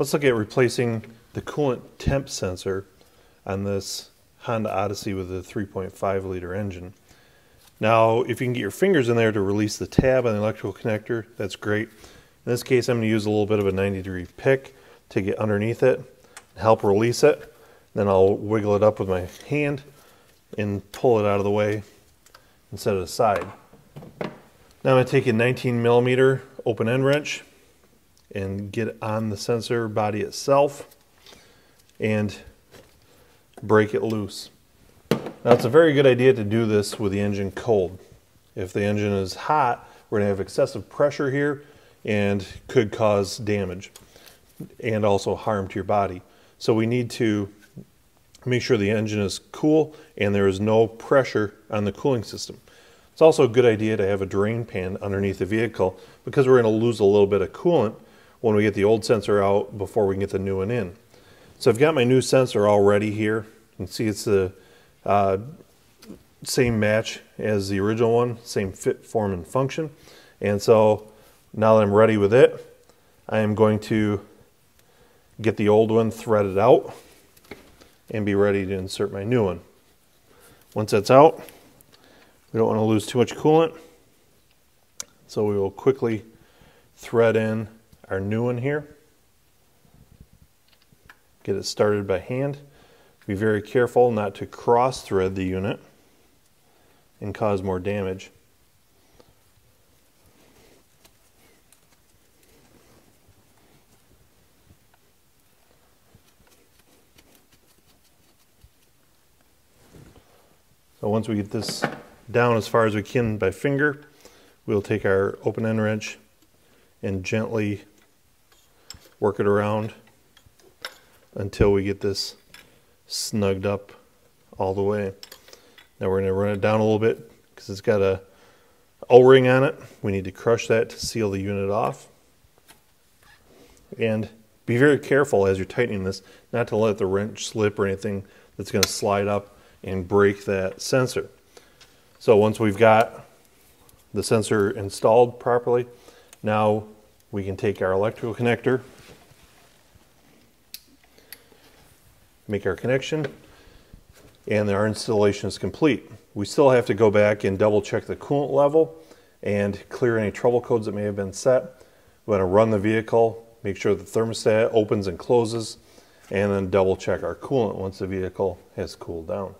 Let's look at replacing the coolant temp sensor on this Honda Odyssey with a 3.5 liter engine. Now, if you can get your fingers in there to release the tab on the electrical connector, that's great. In this case, I'm going to use a little bit of a 90-degree pick to get underneath it and help release it. Then I'll wiggle it up with my hand and pull it out of the way and set it aside. Now I'm going to take a 19mm open end wrench and get on the sensor body itself and break it loose. Now it's a very good idea to do this with the engine cold. If the engine is hot, we're going to have excessive pressure here and could cause damage and also harm to your body. So we need to make sure the engine is cool and there is no pressure on the cooling system. It's also a good idea to have a drain pan underneath the vehicle because we're going to lose a little bit of coolant when we get the old sensor out before we can get the new one in. So I've got my new sensor already here. You can see it's the same match as the original one, same fit, form, and function. And so now that I'm ready with it, I am going to get the old one threaded out and be ready to insert my new one. Once that's out, we don't want to lose too much coolant, so we will quickly thread in our new one here. Get it started by hand. Be very careful not to cross thread the unit and cause more damage. So once we get this down as far as we can by finger, we'll take our open end wrench and gently work it around until we get this snugged up all the way. Now we're going to run it down a little bit because it's got a O-ring on it. We need to crush that to seal the unit off. And be very careful as you're tightening this not to let the wrench slip or anything that's going to slide up and break that sensor. So once we've got the sensor installed properly, now we can take our electrical connector, make our connection, and our installation is complete. We still have to go back and double check the coolant level and clear any trouble codes that may have been set. We want to run the vehicle, make sure the thermostat opens and closes, and then double check our coolant once the vehicle has cooled down.